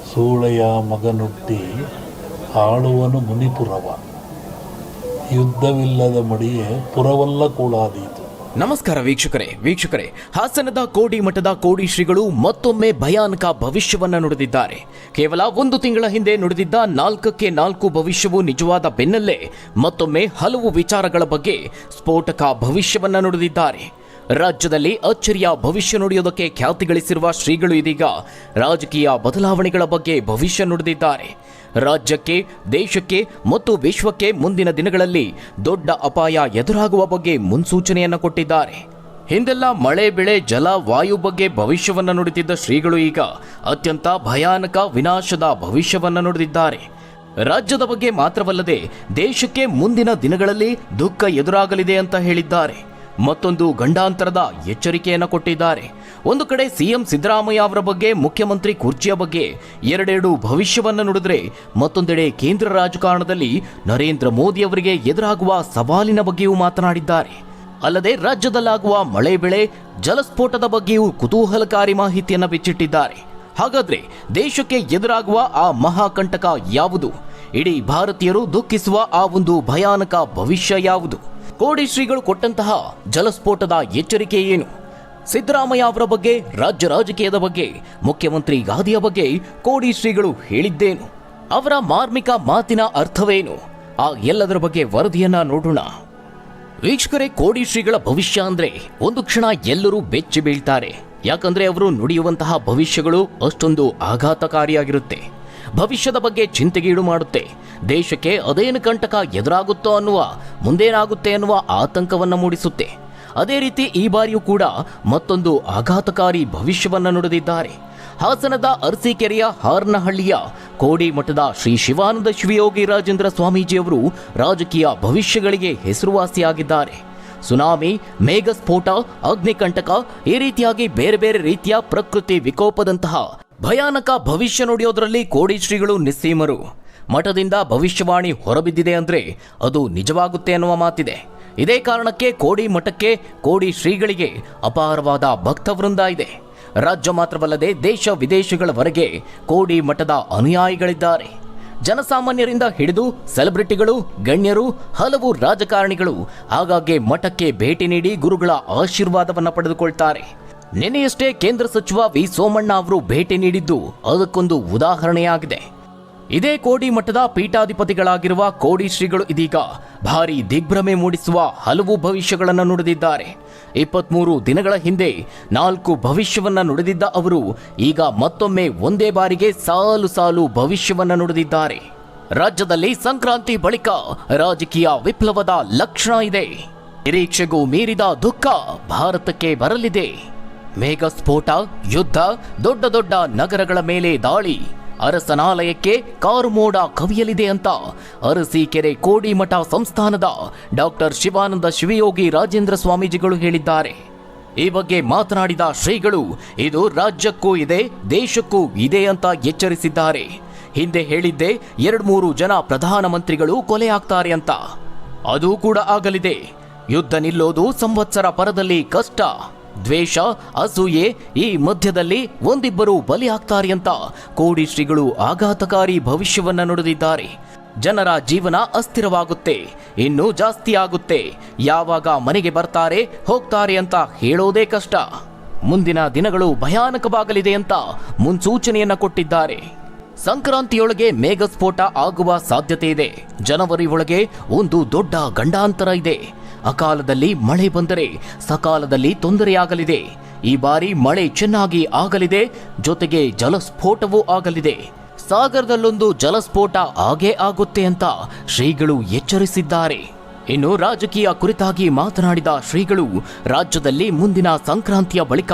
ಸೂಳೆಯ ಮಗನುಟ್ಟಿ ಆಳುವನು ಮುನಿಪುರವ, ಯುದ್ಧವಿಲ್ಲದ ಮಡಿಯೇ ಪುರವಲ್ಲ ಕೂಳಾದೀತು. ನಮಸ್ಕಾರ ವೀಕ್ಷಕರೇ, ಹಾಸನದ ಕೋಡಿ ಮಠದ ಕೋಡಿ ಶ್ರೀಗಳು ಮತ್ತೊಮ್ಮೆ ಭಯಾನಕ ಭವಿಷ್ಯವನ್ನ ನುಡಿದಿದ್ದಾರೆ. ಕೇವಲ ಒಂದು ತಿಂಗಳ ಹಿಂದೆ ನುಡಿದಿದ್ದ 4ಕ್ಕೆ 4 ಭವಿಷ್ಯವು ನಿಜವಾದ ಬೆನ್ನಲ್ಲೇ ಮತ್ತೊಮ್ಮೆ ಹಲವು ವಿಚಾರಗಳ ಬಗ್ಗೆ ಸ್ಫೋಟಕ ಭವಿಷ್ಯವನ್ನ ನುಡಿದಿದ್ದಾರೆ. ರಾಜ್ಯದಲ್ಲಿ ಅಚ್ಚರಿಯ ಭವಿಷ್ಯ ನುಡಿಯೋದಕ್ಕೆ ಖ್ಯಾತಿ ಗಳಿಸಿರುವ ಶ್ರೀಗಳು ಇದೀಗ ರಾಜಕೀಯ ಬದಲಾವಣೆಗಳ ಬಗ್ಗೆ ಭವಿಷ್ಯ ನುಡಿದಿದ್ದಾರೆ. ರಾಜ್ಯಕ್ಕೆ, ದೇಶಕ್ಕೆ ಮತ್ತು ವಿಶ್ವಕ್ಕೆ ಮುಂದಿನ ದಿನಗಳಲ್ಲಿ ದೊಡ್ಡ ಅಪಾಯ ಎದುರಾಗುವ ಬಗ್ಗೆ ಮುನ್ಸೂಚನೆಯನ್ನು ಕೊಟ್ಟಿದ್ದಾರೆ. ಹಿಂದೆಲ್ಲ ಮಳೆ, ಬೆಳೆ, ಜಲ, ವಾಯು ಬಗ್ಗೆ ಭವಿಷ್ಯವನ್ನು ನುಡಿದಿದ್ದ ಶ್ರೀಗಳು ಈಗ ಅತ್ಯಂತ ಭಯಾನಕ ವಿನಾಶದ ಭವಿಷ್ಯವನ್ನು ನುಡಿದಿದ್ದಾರೆ. ರಾಜ್ಯದ ಬಗ್ಗೆ ಮಾತ್ರವಲ್ಲದೆ ದೇಶಕ್ಕೆ ಮುಂದಿನ ದಿನಗಳಲ್ಲಿ ದುಃಖ ಎದುರಾಗಲಿದೆ ಅಂತ ಹೇಳಿದ್ದಾರೆ. ಮತ್ತೊಂದು ಗಂಡಾಂತರದ ಎಚ್ಚರಿಕೆಯನ್ನು ಕೊಟ್ಟಿದ್ದಾರೆ. ಒಂದು ಕಡೆ ಸಿಎಂ ಸಿದ್ದರಾಮಯ್ಯ ಅವರ ಬಗ್ಗೆ, ಮುಖ್ಯಮಂತ್ರಿ ಕುರ್ಚಿಯ ಬಗ್ಗೆ ಎರಡೆರಡು ಭವಿಷ್ಯವನ್ನು ನುಡಿದ್ರೆ, ಮತ್ತೊಂದೆಡೆ ಕೇಂದ್ರ ರಾಜಕಾರಣದಲ್ಲಿ ನರೇಂದ್ರ ಮೋದಿ ಅವರಿಗೆ ಎದುರಾಗುವ ಸವಾಲಿನ ಬಗ್ಗೆಯೂ ಮಾತನಾಡಿದ್ದಾರೆ. ಅಲ್ಲದೆ ರಾಜ್ಯದಲ್ಲಾಗುವ ಮಳೆ, ಬೆಳೆ, ಜಲಸ್ಫೋಟದ ಬಗ್ಗೆಯೂ ಕುತೂಹಲಕಾರಿ ಮಾಹಿತಿಯನ್ನು ಬಿಚ್ಚಿಟ್ಟಿದ್ದಾರೆ. ಹಾಗಾದ್ರೆ ದೇಶಕ್ಕೆ ಎದುರಾಗುವ ಆ ಮಹಾಕಂಟಕ ಯಾವುದು? ಇಡೀ ಭಾರತೀಯರು ದುಃಖಿಸುವ ಆ ಒಂದು ಭಯಾನಕ ಭವಿಷ್ಯ ಯಾವುದು? ಕೋಡಿ ಶ್ರೀಗಳು ಕೊಟ್ಟಂತಹ ಜಲಸ್ಫೋಟದ ಎಚ್ಚರಿಕೆ ಏನು? ಸಿದ್ದರಾಮಯ್ಯ ಅವರ ಬಗ್ಗೆ, ರಾಜ್ಯ ರಾಜಕೀಯದ ಬಗ್ಗೆ, ಮುಖ್ಯಮಂತ್ರಿ ಗಾದಿಯ ಬಗ್ಗೆ ಕೋಡಿ ಶ್ರೀಗಳು ಹೇಳಿದ್ದೇನು? ಅವರ ಮಾರ್ಮಿಕ ಮಾತಿನ ಅರ್ಥವೇನು? ಆ ಎಲ್ಲದರ ಬಗ್ಗೆ ವರದಿಯನ್ನ ನೋಡೋಣ. ವೀಕ್ಷಕರೇ, ಕೋಡಿ ಶ್ರೀಗಳ ಭವಿಷ್ಯ ಅಂದ್ರೆ ಒಂದು ಕ್ಷಣ ಎಲ್ಲರೂ ಬೆಚ್ಚಿ ಬೀಳ್ತಾರೆ. ಯಾಕಂದ್ರೆ ಅವರು ನುಡಿಯುವಂತಹ ಭವಿಷ್ಯಗಳು ಅಷ್ಟೊಂದು ಆಘಾತಕಾರಿಯಾಗಿರುತ್ತೆ. ಭವಿಷ್ಯದ ಬಗ್ಗೆ ಚಿಂತೆಗೀಡು ಮಾಡುತ್ತೆ. ದೇಶಕ್ಕೆ ಅದೇನು ಕಂಟಕ ಎದುರಾಗುತ್ತೋ ಅನ್ನುವ, ಮುಂದೇನಾಗುತ್ತೆ ಅನ್ನುವ ಆತಂಕವನ್ನು ಮೂಡಿಸುತ್ತೆ. ಅದೇ ರೀತಿ ಈ ಬಾರಿಯೂ ಕೂಡ ಮತ್ತೊಂದು ಆಘಾತಕಾರಿ ಭವಿಷ್ಯವನ್ನು ನುಡಿದಿದ್ದಾರೆ. ಹಾಸನದ ಅರಸೀಕೆರೆಯ ಹಾರನಹಳ್ಳಿಯ ಕೋಡಿ ಮಠದ ಶ್ರೀ ಶಿವಾನಂದ ಶಿವಯೋಗಿ ರಾಜೇಂದ್ರ ಸ್ವಾಮೀಜಿಯವರು ರಾಜಕೀಯ ಭವಿಷ್ಯಗಳಿಗೆ ಹೆಸರುವಾಸಿಯಾಗಿದ್ದಾರೆ. ಸುನಾಮಿ, ಮೇಘಸ್ಫೋಟ, ಅಗ್ನಿಕಂಟಕ ಈ ರೀತಿಯಾಗಿ ಬೇರೆ ಬೇರೆ ರೀತಿಯ ಪ್ರಕೃತಿ ವಿಕೋಪದಂತಹ ಭಯಾನಕ ಭವಿಷ್ಯ ನುಡಿಯೋದ್ರಲ್ಲಿ ಕೋಡಿ ಶ್ರೀಗಳು ನಿಸ್ಸೀಮರು. ಮಠದಿಂದ ಭವಿಷ್ಯವಾಣಿ ಹೊರಬಿದ್ದಿದೆ ಅಂದ್ರೆ ಅದು ನಿಜವಾಗುತ್ತೆ ಅನ್ನುವ ಮಾತಿದೆ. ಇದೇ ಕಾರಣಕ್ಕೆ ಕೋಡಿ ಮಠಕ್ಕೆ, ಕೋಡಿ ಶ್ರೀಗಳಿಗೆ ಅಪಾರವಾದ ಭಕ್ತವೃಂದ ಇದೆ. ರಾಜ್ಯ ಮಾತ್ರವಲ್ಲದೆ ದೇಶ ವಿದೇಶಗಳವರೆಗೆ ಕೋಡಿ ಮಠದ ಅನುಯಾಯಿಗಳಿದ್ದಾರೆ. ಜನಸಾಮಾನ್ಯರಿಂದ ಹಿಡಿದು ಸೆಲೆಬ್ರಿಟಿಗಳು, ಗಣ್ಯರು, ಹಲವು ರಾಜಕಾರಣಿಗಳು ಆಗಾಗ್ಗೆ ಮಠಕ್ಕೆ ಭೇಟಿ ನೀಡಿ ಗುರುಗಳ ಆಶೀರ್ವಾದವನ್ನು ಪಡೆದುಕೊಳ್ತಾರೆ. ನಿನ್ನೆಯಷ್ಟೇ ಕೇಂದ್ರ ಸಚಿವ ವಿ ಸೋಮಣ್ಣ ಅವರು ಭೇಟಿ ನೀಡಿದ್ದು ಅದಕ್ಕೊಂದು ಉದಾಹರಣೆಯಾಗಿದೆ. ಇದೇ ಕೋಡಿ ಮಠದ ಪೀಠಾಧಿಪತಿಗಳಾಗಿರುವ ಕೋಡಿ ಶ್ರೀಗಳು ಇದೀಗ ಭಾರಿ ದಿಗ್ಭ್ರಮೆ ಮೂಡಿಸುವ ಹಲವು ಭವಿಷ್ಯಗಳನ್ನು ನುಡಿದಿದ್ದಾರೆ. 23 ದಿನಗಳ ಹಿಂದೆ 4 ಭವಿಷ್ಯವನ್ನ ನುಡಿದಿದ್ದ ಅವರು ಈಗ ಮತ್ತೊಮ್ಮೆ ಒಂದೇ ಬಾರಿಗೆ ಸಾಲು ಸಾಲು ಭವಿಷ್ಯವನ್ನ ನುಡಿದಿದ್ದಾರೆ. ರಾಜ್ಯದಲ್ಲಿ ಸಂಕ್ರಾಂತಿ ಬಳಿಕ ರಾಜಕೀಯ ವಿಪ್ಲವದ ಲಕ್ಷಣ ಇದೆ. ನಿರೀಕ್ಷೆಗೂ ಮೀರಿದ ದುಃಖ ಭಾರತಕ್ಕೆ ಬರಲಿದೆ. ಮೇಘಸ್ಫೋಟ, ಯುದ್ಧ, ದೊಡ್ಡ ದೊಡ್ಡ ನಗರಗಳ ಮೇಲೆ ದಾಳಿ, ಅರಸನಾಲಯಕ್ಕೆ ಕಾರು ಮೋಡ ಕವಿಯಲಿದೆ ಅಂತ ಅರಸೀಕೆರೆ ಕೋಡಿ ಮಠ ಸಂಸ್ಥಾನದ ಡಾಕ್ಟರ್ ಶಿವಾನಂದ ಶಿವಯೋಗಿ ರಾಜೇಂದ್ರ ಸ್ವಾಮೀಜಿಗಳು ಹೇಳಿದ್ದಾರೆ. ಈ ಬಗ್ಗೆ ಮಾತನಾಡಿದ ಶ್ರೀಗಳು ಇದು ರಾಜ್ಯಕ್ಕೂ ಇದೆ, ದೇಶಕ್ಕೂ ಇದೆ ಅಂತ ಎಚ್ಚರಿಸಿದ್ದಾರೆ. ಹಿಂದೆ ಹೇಳಿದ್ದೆ 2-3 ಜನ ಪ್ರಧಾನಮಂತ್ರಿಗಳು ಕೊಲೆಯಾಗ್ತಾರೆ ಅಂತ. ಅದು ಕೂಡ ಆಗಲಿದೆ. ಯುದ್ಧ ನಿಲ್ಲೋದು ಸಂವತ್ಸರ ಪರದಲ್ಲಿ ಕಷ್ಟ. ದ್ವೇಷ, ಅಸೂಯೆ ಈ ಮಧ್ಯದಲ್ಲಿ ಒಂದಿಬ್ಬರು ಬಲಿಯಾಗ್ತಾರೆ ಅಂತ ಕೋಡಿ ಶ್ರೀಗಳು ಆಘಾತಕಾರಿ ಭವಿಷ್ಯವನ್ನ ನುಡಿದಿದ್ದಾರೆ. ಜನರ ಜೀವನ ಅಸ್ಥಿರವಾಗುತ್ತೆ, ಇನ್ನೂ ಜಾಸ್ತಿ ಆಗುತ್ತೆ. ಯಾವಾಗ ಮನೆಗೆ ಬರ್ತಾರೆ, ಹೋಗ್ತಾರೆ ಅಂತ ಹೇಳೋದೇ ಕಷ್ಟ. ಮುಂದಿನ ದಿನಗಳು ಭಯಾನಕವಾಗಲಿದೆ ಅಂತ ಮುನ್ಸೂಚನೆಯನ್ನ ಕೊಟ್ಟಿದ್ದಾರೆ. ಸಂಕ್ರಾಂತಿಯೊಳಗೆ ಮೇಘಸ್ಫೋಟ ಆಗುವ ಸಾಧ್ಯತೆ ಇದೆ. ಜನವರಿ ಒಳಗೆ ಒಂದು ದೊಡ್ಡ ಗಂಡಾಂತರ ಇದೆ. ಅಕಾಲದಲ್ಲಿ ಮಳೆ ಬಂದರೆ ಸಕಾಲದಲ್ಲಿ ತೊಂದರೆಯಾಗಲಿದೆ. ಈ ಬಾರಿ ಮಳೆ ಚೆನ್ನಾಗಿ ಆಗಲಿದೆ, ಜೊತೆಗೆ ಜಲಸ್ಫೋಟವೂ ಆಗಲಿದೆ. ಸಾಗರದಲ್ಲೊಂದು ಜಲಸ್ಫೋಟ ಆಗೇ ಆಗುತ್ತೆ ಅಂತ ಶ್ರೀಗಳು ಎಚ್ಚರಿಸಿದ್ದಾರೆ. ಇನ್ನು ರಾಜಕೀಯ ಕುರಿತಾಗಿ ಮಾತನಾಡಿದ ಶ್ರೀಗಳು ರಾಜ್ಯದಲ್ಲಿ ಮುಂದಿನ ಸಂಕ್ರಾಂತಿಯ ಬಳಿಕ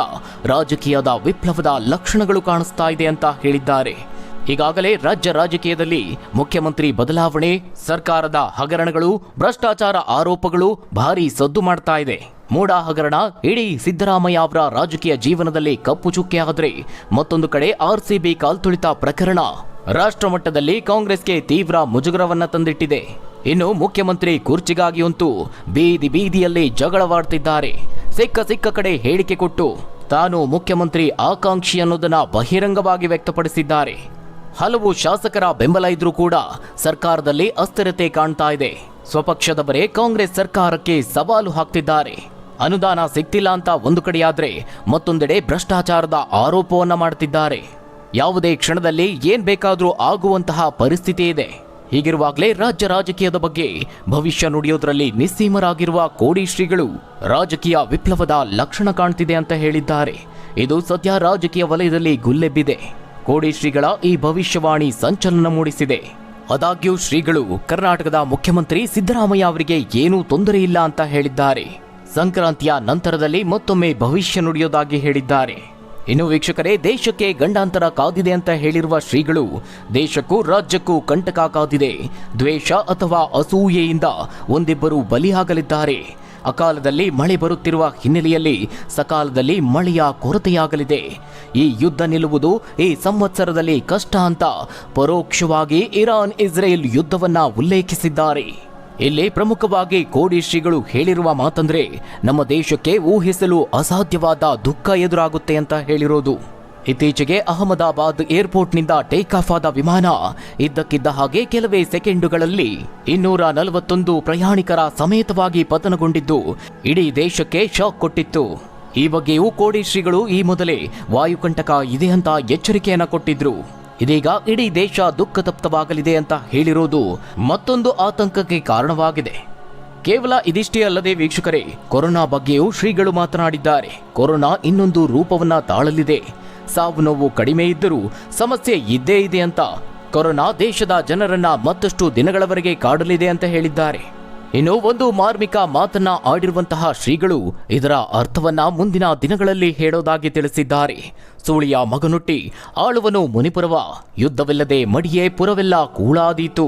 ರಾಜಕೀಯದ ವಿಪ್ಲವದ ಲಕ್ಷಣಗಳು ಕಾಣಿಸ್ತಾ ಇದೆ ಅಂತ ಹೇಳಿದ್ದಾರೆ. ಈಗಾಗಲೇ ರಾಜ್ಯ ರಾಜಕೀಯದಲ್ಲಿ ಮುಖ್ಯಮಂತ್ರಿ ಬದಲಾವಣೆ, ಸರ್ಕಾರದ ಹಗರಣಗಳು, ಭ್ರಷ್ಟಾಚಾರ ಆರೋಪಗಳು ಭಾರೀ ಸದ್ದು ಮಾಡ್ತಾ ಇದೆ. ಮೂಡ ಹಗರಣ ಇಡೀ ಸಿದ್ದರಾಮಯ್ಯ ಅವರ ರಾಜಕೀಯ ಜೀವನದಲ್ಲಿ ಕಪ್ಪು ಚುಕ್ಕೆ ಆದರೆ, ಮತ್ತೊಂದು ಕಡೆ ಆರ್ಸಿಬಿ ಕಾಲ್ತುಳಿತ ಪ್ರಕರಣ ರಾಷ್ಟ್ರ ಮಟ್ಟದಲ್ಲಿ ಕಾಂಗ್ರೆಸ್ಗೆ ತೀವ್ರ ಮುಜುಗರವನ್ನ ತಂದಿಟ್ಟಿದೆ. ಇನ್ನು ಮುಖ್ಯಮಂತ್ರಿ ಕುರ್ಚಿಗಾಗಿಯಂತೂ ಬೀದಿಯಲ್ಲಿ ಜಗಳವಾಡ್ತಿದ್ದಾರೆ. ಸಿಕ್ಕ ಕಡೆ ಹೇಳಿಕೆ ಕೊಟ್ಟು ತಾನು ಮುಖ್ಯಮಂತ್ರಿ ಆಕಾಂಕ್ಷಿ ಅನ್ನೋದನ್ನ ಬಹಿರಂಗವಾಗಿ ವ್ಯಕ್ತಪಡಿಸಿದ್ದಾರೆ. ಹಲವು ಶಾಸಕರ ಬೆಂಬಲ ಇದ್ರೂ ಕೂಡ ಸರ್ಕಾರದಲ್ಲಿ ಅಸ್ಥಿರತೆ ಕಾಣ್ತಾ ಇದೆ. ಸ್ವಪಕ್ಷದವರೇ ಕಾಂಗ್ರೆಸ್ ಸರ್ಕಾರಕ್ಕೆ ಸವಾಲು ಹಾಕ್ತಿದ್ದಾರೆ. ಅನುದಾನ ಸಿಗ್ತಿಲ್ಲ ಅಂತ ಒಂದು ಕಡೆಯಾದ್ರೆ ಮತ್ತೊಂದೆಡೆ ಭ್ರಷ್ಟಾಚಾರದ ಆರೋಪವನ್ನ ಮಾಡ್ತಿದ್ದಾರೆ. ಯಾವುದೇ ಕ್ಷಣದಲ್ಲಿ ಏನ್ ಬೇಕಾದ್ರೂ ಆಗುವಂತಹ ಪರಿಸ್ಥಿತಿ ಇದೆ. ಹೀಗಿರುವಾಗಲೇ ರಾಜ್ಯ ರಾಜಕೀಯದ ಬಗ್ಗೆ ಭವಿಷ್ಯ ನುಡಿಯೋದ್ರಲ್ಲಿ ನಿಸ್ಸೀಮರಾಗಿರುವ ಕೋಡಿ ಶ್ರೀಗಳು ರಾಜಕೀಯ ವಿಪ್ಲವದ ಲಕ್ಷಣ ಕಾಣ್ತಿದೆ ಅಂತ ಹೇಳಿದ್ದಾರೆ. ಇದು ಸದ್ಯ ರಾಜಕೀಯ ವಲಯದಲ್ಲಿ ಗುಲ್ಲೆಬ್ಬಿದೆ. ಕೋಡಿ ಶ್ರೀಗಳ ಈ ಭವಿಷ್ಯವಾಣಿ ಸಂಚಲನ ಮೂಡಿಸಿದೆ. ಆದಾಗ್ಯೂ ಶ್ರೀಗಳು ಕರ್ನಾಟಕದ ಮುಖ್ಯಮಂತ್ರಿ ಸಿದ್ದರಾಮಯ್ಯ ಅವರಿಗೆ ಏನೂ ತೊಂದರೆ ಇಲ್ಲ ಅಂತ ಹೇಳಿದ್ದಾರೆ. ಸಂಕ್ರಾಂತಿಯ ನಂತರದಲ್ಲಿ ಮತ್ತೊಮ್ಮೆ ಭವಿಷ್ಯ ನುಡಿಯೋದಾಗಿ ಹೇಳಿದ್ದಾರೆ. ಇನ್ನು ವೀಕ್ಷಕರೇ, ದೇಶಕ್ಕೆ ಗಂಡಾಂತರ ಕಾದಿದೆ ಅಂತ ಹೇಳಿರುವ ಶ್ರೀಗಳು ದೇಶಕ್ಕೂ ರಾಜ್ಯಕ್ಕೂ ಕಂಟಕ ಕಾದಿದೆ. ದ್ವೇಷ ಅಥವಾ ಅಸೂಯೆಯಿಂದ ಒಂದಿಬ್ಬರು ಬಲಿಯಾಗಲಿದ್ದಾರೆ. ಅಕಾಲದಲ್ಲಿ ಮಳೆ ಬರುತ್ತಿರುವ ಹಿನ್ನೆಲೆಯಲ್ಲಿ ಸಕಾಲದಲ್ಲಿ ಮಳೆಯ ಕೊರತೆಯಾಗಲಿದೆ. ಈ ಯುದ್ಧ ನಿಲ್ಲುವುದು ಈ ಸಂವತ್ಸರದಲ್ಲಿ ಕಷ್ಟ ಅಂತ ಪರೋಕ್ಷವಾಗಿ ಇರಾನ್ ಇಸ್ರೇಲ್ ಯುದ್ಧವನ್ನ ಉಲ್ಲೇಖಿಸಿದ್ದಾರೆ. ಇಲ್ಲಿ ಪ್ರಮುಖವಾಗಿ ಕೋಡಿ ಶ್ರೀಗಳು ಹೇಳಿರುವ ಮಾತಂದ್ರೆ ನಮ್ಮ ದೇಶಕ್ಕೆ ಊಹಿಸಲು ಅಸಾಧ್ಯವಾದ ದುಃಖ ಎದುರಾಗುತ್ತೆ ಅಂತ ಹೇಳಿರೋದು. ಇತ್ತೀಚೆಗೆ ಅಹಮದಾಬಾದ್ ಏರ್ಪೋರ್ಟ್ನಿಂದ ಟೇಕ್ ಆಫ್ ಆದ ವಿಮಾನ ಇದ್ದಕ್ಕಿದ್ದ ಹಾಗೆ ಕೆಲವೇ ಸೆಕೆಂಡುಗಳಲ್ಲಿ 241 ಪ್ರಯಾಣಿಕರ ಸಮೇತವಾಗಿ ಪತನಗೊಂಡಿದ್ದು ಇಡೀ ದೇಶಕ್ಕೆ ಶಾಕ್ ಕೊಟ್ಟಿತ್ತು. ಈ ಬಗ್ಗೆಯೂ ಕೋಡಿ ಶ್ರೀಗಳು ಈ ಮೊದಲೇ ವಾಯುಕಂಟಕ ಇದೆ ಅಂತ ಎಚ್ಚರಿಕೆಯನ್ನ ಕೊಟ್ಟಿದ್ರು. ಇದೀಗ ಇಡೀ ದೇಶ ದುಃಖತಪ್ತವಾಗಲಿದೆ ಅಂತ ಹೇಳಿರೋದು ಮತ್ತೊಂದು ಆತಂಕಕ್ಕೆ ಕಾರಣವಾಗಿದೆ. ಕೇವಲ ಇದಿಷ್ಟೇ ಅಲ್ಲದೆ ವೀಕ್ಷಕರೇ, ಕೊರೋನಾ ಬಗ್ಗೆಯೂ ಶ್ರೀಗಳು ಮಾತನಾಡಿದ್ದಾರೆ. ಕೊರೋನಾ ಇನ್ನೊಂದು ರೂಪವನ್ನ ತಾಳಲಿದೆ. ಸಾವು ನೋವು ಕಡಿಮೆ ಇದ್ದರೂ ಸಮಸ್ಯೆ ಇದ್ದೇ ಇದೆ ಅಂತ, ಕೊರೋನಾ ದೇಶದ ಜನರನ್ನ ಮತ್ತಷ್ಟು ದಿನಗಳವರೆಗೆ ಕಾಡಲಿದೆ ಅಂತ ಹೇಳಿದ್ದಾರೆ. ಇನ್ನು ಒಂದು ಮಾರ್ಮಿಕ ಮಾತನ್ನ ಆಡಿರುವಂತಹ ಶ್ರೀಗಳು ಇದರ ಅರ್ಥವನ್ನ ಮುಂದಿನ ದಿನಗಳಲ್ಲಿ ಹೇಳೋದಾಗಿ ತಿಳಿಸಿದ್ದಾರೆ. ಸೂಳಿಯ ಮಗನುಟ್ಟಿ ಆಳುವನು ಮುನಿಪುರವ, ಯುದ್ಧವಿಲ್ಲದೆ ಮಡಿಯೇ ಪುರವೆಲ್ಲ ಕೂಳಾದೀತು.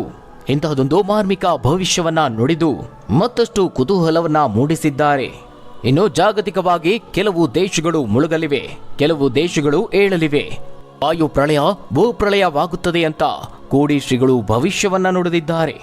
ಇಂತಹದೊಂದು ಮಾರ್ಮಿಕ ಭವಿಷ್ಯವನ್ನ ನುಡಿದು ಮತ್ತಷ್ಟು ಕುತೂಹಲವನ್ನ ಮೂಡಿಸಿದ್ದಾರೆ. ಇನ್ನು ಜಾಗತಿಕವಾಗಿ ಕೆಲವು ದೇಶಗಳು ಮುಳುಗಲಿವೆ, ಕೆಲವು ದೇಶಗಳು ಏಳಲಿವೆ. ವಾಯು ಪ್ರಳಯ ಭೂಪ್ರಳಯವಾಗುತ್ತದೆ ಅಂತ ಕೋಡಿ ಶ್ರೀಗಳು ಭವಿಷ್ಯವನ್ನ ನುಡಿದಿದ್ದಾರೆ.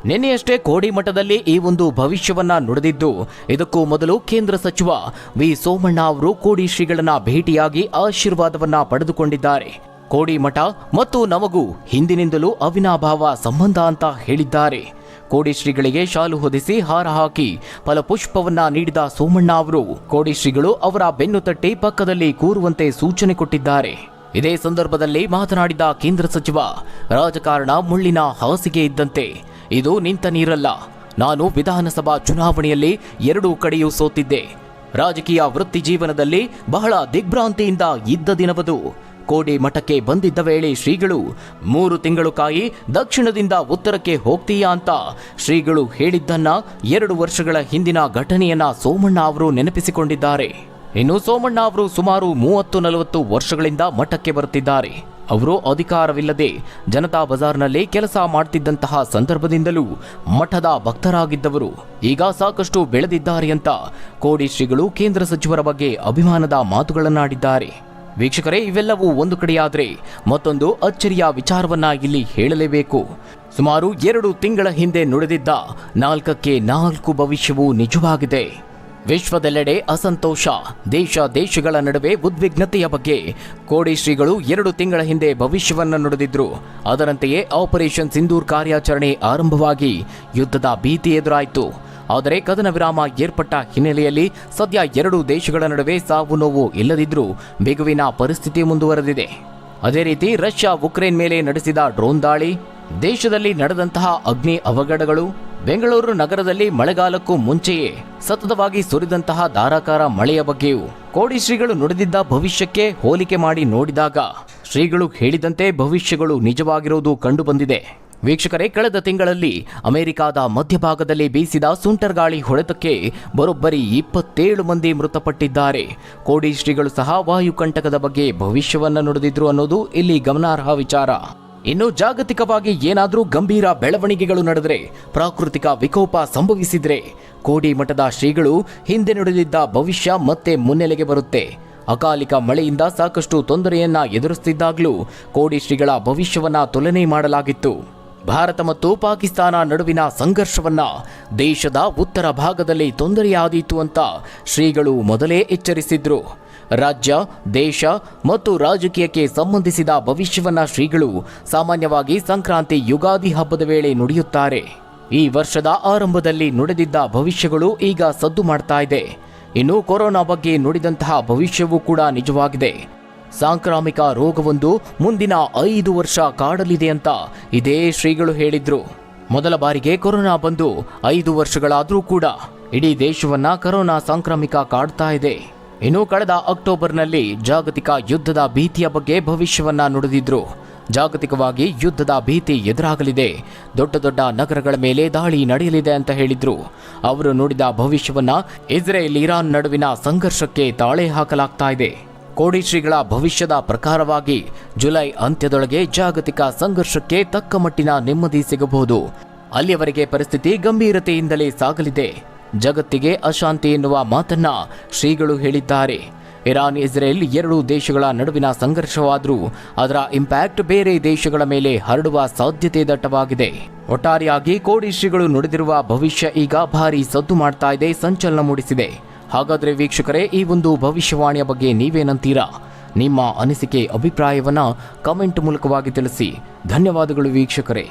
ನಿನ್ನೆಯಷ್ಟೇ ಕೋಡಿ ಮಠದಲ್ಲಿ ಈ ಒಂದು ಭವಿಷ್ಯವನ್ನ ನುಡಿದಿದ್ದು, ಇದಕ್ಕೂ ಮೊದಲು ಕೇಂದ್ರ ಸಚಿವ ವಿ ಸೋಮಣ್ಣ ಅವರು ಕೋಡಿ ಶ್ರೀಗಳನ್ನ ಭೇಟಿಯಾಗಿ ಆಶೀರ್ವಾದವನ್ನ ಪಡೆದುಕೊಂಡಿದ್ದಾರೆ. ಕೋಡಿ ಮಠ ಮತ್ತು ನಮಗೂ ಹಿಂದಿನಿಂದಲೂ ಅವಿನಾಭಾವ ಸಂಬಂಧ ಅಂತ ಹೇಳಿದ್ದಾರೆ. ಕೋಡಿ ಶ್ರೀಗಳಿಗೆ ಶಾಲು ಹೊದಿಸಿ ಹಾರ ಹಾಕಿ ಫಲಪುಷ್ಪವನ್ನ ನೀಡಿದ ಸೋಮಣ್ಣ ಅವರು ಕೋಡಿ ಶ್ರೀಗಳು ಅವರ ಬೆನ್ನು ತಟ್ಟಿ ಪಕ್ಕದಲ್ಲಿ ಕೂರುವಂತೆ ಸೂಚನೆ ಕೊಟ್ಟಿದ್ದಾರೆ. ಇದೇ ಸಂದರ್ಭದಲ್ಲಿ ಮಾತನಾಡಿದ ಕೇಂದ್ರ ಸಚಿವ, ರಾಜಕಾರಣ ಮುಳ್ಳಿನ ಹಾಸಿಗೆ ಇದ್ದಂತೆ, ಇದು ನಿಂತ ನೀರಲ್ಲ. ನಾನು ವಿಧಾನಸಭಾ ಚುನಾವಣೆಯಲ್ಲಿ 2 ಕಡೆಯೂ ಸೋತಿದ್ದೆ. ರಾಜಕೀಯ ವೃತ್ತಿ ಜೀವನದಲ್ಲಿ ಬಹಳ ದಿಗ್ಭ್ರಾಂತಿಯಿಂದ ಇದ್ದ ದಿನವದು. ಕೋಡಿ ಮಠಕ್ಕೆ ಬಂದಿದ್ದ ವೇಳೆ ಶ್ರೀಗಳು 3 ತಿಂಗಳು ಕಾಯಿ ದಕ್ಷಿಣದಿಂದ ಉತ್ತರಕ್ಕೆ ಹೋಗ್ತೀಯಾ ಅಂತ ಶ್ರೀಗಳು ಹೇಳಿದ್ದನ್ನ 2 ವರ್ಷಗಳ ಹಿಂದಿನ ಘಟನೆಯನ್ನ ಸೋಮಣ್ಣ ಅವರು ನೆನಪಿಸಿಕೊಂಡಿದ್ದಾರೆ. ಇನ್ನು ಸೋಮಣ್ಣ ಅವರು ಸುಮಾರು 30-40 ವರ್ಷಗಳಿಂದ ಮಠಕ್ಕೆ ಬರುತ್ತಿದ್ದಾರೆ. ಅವರು ಅಧಿಕಾರವಿಲ್ಲದೆ ಜನತಾ ಬಜಾರ್ನಲ್ಲಿ ಕೆಲಸ ಮಾಡ್ತಿದ್ದಂತಹ ಸಂದರ್ಭದಿಂದಲೂ ಮಠದ ಭಕ್ತರಾಗಿದ್ದವರು. ಈಗ ಸಾಕಷ್ಟು ಬೆಳೆದಿದ್ದಾರೆ ಅಂತ ಕೋಡಿ ಶ್ರೀಗಳು ಕೇಂದ್ರ ಸಚಿವರ ಬಗ್ಗೆ ಅಭಿಮಾನದ ಮಾತುಗಳನ್ನಾಡಿದ್ದಾರೆ. ವೀಕ್ಷಕರೇ, ಇವೆಲ್ಲವೂ ಒಂದು ಕಡೆಯಾದರೆ ಮತ್ತೊಂದು ಅಚ್ಚರಿಯ ವಿಚಾರವನ್ನ ಇಲ್ಲಿ ಹೇಳಲೇಬೇಕು. ಸುಮಾರು 2 ತಿಂಗಳ ಹಿಂದೆ ನುಡಿದಿದ್ದ 4ಕ್ಕೆ 4 ಭವಿಷ್ಯವು ನಿಜವಾಗಿದೆ. ವಿಶ್ವದೆಲ್ಲೆಡೆ ಅಸಂತೋಷ, ದೇಶಗಳ ನಡುವೆ ಉದ್ವಿಗ್ನತೆಯ ಬಗ್ಗೆ ಕೋಡಿ ಶ್ರೀಗಳು 2 ತಿಂಗಳ ಹಿಂದೆ ಭವಿಷ್ಯವನ್ನ ನುಡಿದಿದ್ರು. ಅದರಂತೆಯೇ ಆಪರೇಷನ್ ಸಿಂಧೂರ್ ಕಾರ್ಯಾಚರಣೆ ಆರಂಭವಾಗಿ ಯುದ್ಧದ ಭೀತಿ ಎದುರಾಯಿತು. ಆದರೆ ಕದನ ವಿರಾಮ ಏರ್ಪಟ್ಟ ಹಿನ್ನೆಲೆಯಲ್ಲಿ ಸದ್ಯ 2 ದೇಶಗಳ ನಡುವೆ ಸಾವು ನೋವು ಇಲ್ಲದಿದ್ರೂ ಬಿಗುವಿನ ಪರಿಸ್ಥಿತಿ ಮುಂದುವರೆದಿದೆ. ಅದೇ ರೀತಿ ರಷ್ಯಾ ಉಕ್ರೇನ್ ಮೇಲೆ ನಡೆಸಿದ ಡ್ರೋನ್ ದಾಳಿ, ದೇಶದಲ್ಲಿ ನಡೆದಂತಹ ಅಗ್ನಿ ಅವಘಡಗಳು, ಬೆಂಗಳೂರು ನಗರದಲ್ಲಿ ಮಳೆಗಾಲಕ್ಕೂ ಮುಂಚೆಯೇ ಸತತವಾಗಿ ಸುರಿದಂತಹ ಧಾರಾಕಾರ ಮಳೆಯ ಬಗ್ಗೆಯೂ ಕೋಡಿ ಶ್ರೀಗಳು ನುಡಿದಿದ್ದ ಭವಿಷ್ಯಕ್ಕೆ ಹೋಲಿಕೆ ಮಾಡಿ ನೋಡಿದಾಗ ಶ್ರೀಗಳು ಹೇಳಿದಂತೆ ಭವಿಷ್ಯಗಳು ನಿಜವಾಗಿರುವುದು ಕಂಡುಬಂದಿದೆ. ವೀಕ್ಷಕರೇ, ಕಳೆದ ತಿಂಗಳಲ್ಲಿ ಅಮೆರಿಕಾದ ಮಧ್ಯಭಾಗದಲ್ಲಿ ಬೀಸಿದ ಸುಂಟರ್ಗಾಳಿ ಹೊಡೆತಕ್ಕೆ ಬರೋಬ್ಬರಿ 27 ಮಂದಿ ಮೃತಪಟ್ಟಿದ್ದಾರೆ. ಕೋಡಿ ಶ್ರೀಗಳು ಸಹ ವಾಯುಕಂಟಕದ ಬಗ್ಗೆ ಭವಿಷ್ಯವನ್ನ ನುಡಿದಿದ್ರು ಅನ್ನೋದು ಇಲ್ಲಿ ಗಮನಾರ್ಹ ವಿಚಾರ. ಇನ್ನು ಜಾಗತಿಕವಾಗಿ ಏನಾದರೂ ಗಂಭೀರ ಬೆಳವಣಿಗೆಗಳು ನಡೆದರೆ, ಪ್ರಾಕೃತಿಕ ವಿಕೋಪ ಸಂಭವಿಸಿದ್ರೆ ಕೋಡಿ ಮಠದ ಶ್ರೀಗಳು ಹಿಂದೆ ನುಡಿದಿದ್ದ ಭವಿಷ್ಯ ಮತ್ತೆ ಮುನ್ನೆಲೆಗೆ ಬರುತ್ತೆ. ಅಕಾಲಿಕ ಮಳೆಯಿಂದ ಸಾಕಷ್ಟು ತೊಂದರೆಯನ್ನ ಎದುರಿಸುತ್ತಿದ್ದಾಗಲೂ ಕೋಡಿ ಶ್ರೀಗಳ ಭವಿಷ್ಯವನ್ನ ತುಲನೆ ಮಾಡಲಾಗಿತ್ತು. ಭಾರತ ಮತ್ತು ಪಾಕಿಸ್ತಾನ ನಡುವಿನ ಸಂಘರ್ಷವನ್ನ ದೇಶದ ಉತ್ತರ ಭಾಗದಲ್ಲಿ ತೊಂದರೆಯಾದೀತು ಅಂತ ಶ್ರೀಗಳು ಮೊದಲೇ ಎಚ್ಚರಿಸಿದ್ರು. ರಾಜ್ಯ, ದೇಶ ಮತ್ತು ರಾಜಕೀಯಕ್ಕೆ ಸಂಬಂಧಿಸಿದ ಭವಿಷ್ಯವನ್ನ ಶ್ರೀಗಳು ಸಾಮಾನ್ಯವಾಗಿ ಸಂಕ್ರಾಂತಿ ಯುಗಾದಿ ಹಬ್ಬದ ವೇಳೆ ನುಡಿಯುತ್ತಾರೆ. ಈ ವರ್ಷದ ಆರಂಭದಲ್ಲಿ ನುಡಿದಿದ್ದ ಭವಿಷ್ಯಗಳು ಈಗ ಸದ್ದು ಮಾಡ್ತಾ ಇದೆ. ಇನ್ನು ಕೊರೋನಾ ಬಗ್ಗೆ ನುಡಿದಂತಹ ಭವಿಷ್ಯವೂ ಕೂಡ ನಿಜವಾಗಿದೆ. ಸಾಂಕ್ರಾಮಿಕ ರೋಗವೊಂದು ಮುಂದಿನ 5 ವರ್ಷ ಕಾಡಲಿದೆ ಅಂತ ಇದೇ ಶ್ರೀಗಳು ಹೇಳಿದ್ರು. ಮೊದಲ ಬಾರಿಗೆ ಕೊರೋನಾ ಬಂದು 5 ವರ್ಷಗಳಾದರೂ ಕೂಡ ಇಡೀ ದೇಶವನ್ನ ಕೊರೋನಾ ಸಾಂಕ್ರಾಮಿಕ ಕಾಡ್ತಾ ಇದೆ. ಇನ್ನು ಕಳೆದ ಅಕ್ಟೋಬರ್ನಲ್ಲಿ ಜಾಗತಿಕ ಯುದ್ಧದ ಭೀತಿಯ ಬಗ್ಗೆ ಭವಿಷ್ಯವನ್ನ ನುಡಿದಿದ್ರು. ಜಾಗತಿಕವಾಗಿ ಯುದ್ಧದ ಭೀತಿ ಎದುರಾಗಲಿದೆ, ದೊಡ್ಡ ದೊಡ್ಡ ನಗರಗಳ ಮೇಲೆ ದಾಳಿ ನಡೆಯಲಿದೆ ಅಂತ ಹೇಳಿದ್ರು. ಅವರು ನುಡಿದ ಭವಿಷ್ಯವನ್ನ ಇಸ್ರೇಲ್ ಇರಾನ್ ನಡುವಿನ ಸಂಘರ್ಷಕ್ಕೆ ತಾಳೆ ಹಾಕಲಾಗ್ತಾ ಇದೆ. ಕೋಡಿ ಶ್ರೀಗಳ ಭವಿಷ್ಯದ ಪ್ರಕಾರವಾಗಿ ಜುಲೈ ಅಂತ್ಯದೊಳಗೆ ಜಾಗತಿಕ ಸಂಘರ್ಷಕ್ಕೆ ತಕ್ಕ ಮಟ್ಟಿನ ನೆಮ್ಮದಿ ಸಿಗಬಹುದು. ಅಲ್ಲಿಯವರೆಗೆ ಪರಿಸ್ಥಿತಿ ಗಂಭೀರತೆಯಿಂದಲೇ ಸಾಗಲಿದೆ. ಜಗತ್ತಿಗೆ ಅಶಾಂತಿ ಎನ್ನುವ ಮಾತನ್ನ ಶ್ರೀಗಳು ಹೇಳಿದ್ದಾರೆ. ಇರಾನ್ ಇಸ್ರೇಲ್ 2 ದೇಶಗಳ ನಡುವಿನ ಸಂಘರ್ಷವಾದರೂ ಅದರ ಇಂಪ್ಯಾಕ್ಟ್ ಬೇರೆ ದೇಶಗಳ ಮೇಲೆ ಹರಡುವ ಸಾಧ್ಯತೆ ದಟ್ಟವಾಗಿದೆ. ಒಟ್ಟಾರೆಯಾಗಿ ಕೋಡಿ ಶ್ರೀಗಳು ನುಡಿದಿರುವ ಭವಿಷ್ಯ ಈಗ ಭಾರಿ ಸದ್ದು ಮಾಡ್ತಾ ಇದೆ, ಸಂಚಲನ ಮೂಡಿಸಿದೆ. ಹಾಗಾದರೆ ವೀಕ್ಷಕರೇ, ಈ ಒಂದು ಭವಿಷ್ಯವಾಣಿಯ ಬಗ್ಗೆ ನೀವೇನಂತೀರಾ? ನಿಮ್ಮ ಅನಿಸಿಕೆ, ಅಭಿಪ್ರಾಯವನ್ನ ಕಮೆಂಟ್ ಮೂಲಕವಾಗಿ ತಿಳಿಸಿ. ಧನ್ಯವಾದಗಳು ವೀಕ್ಷಕರೇ.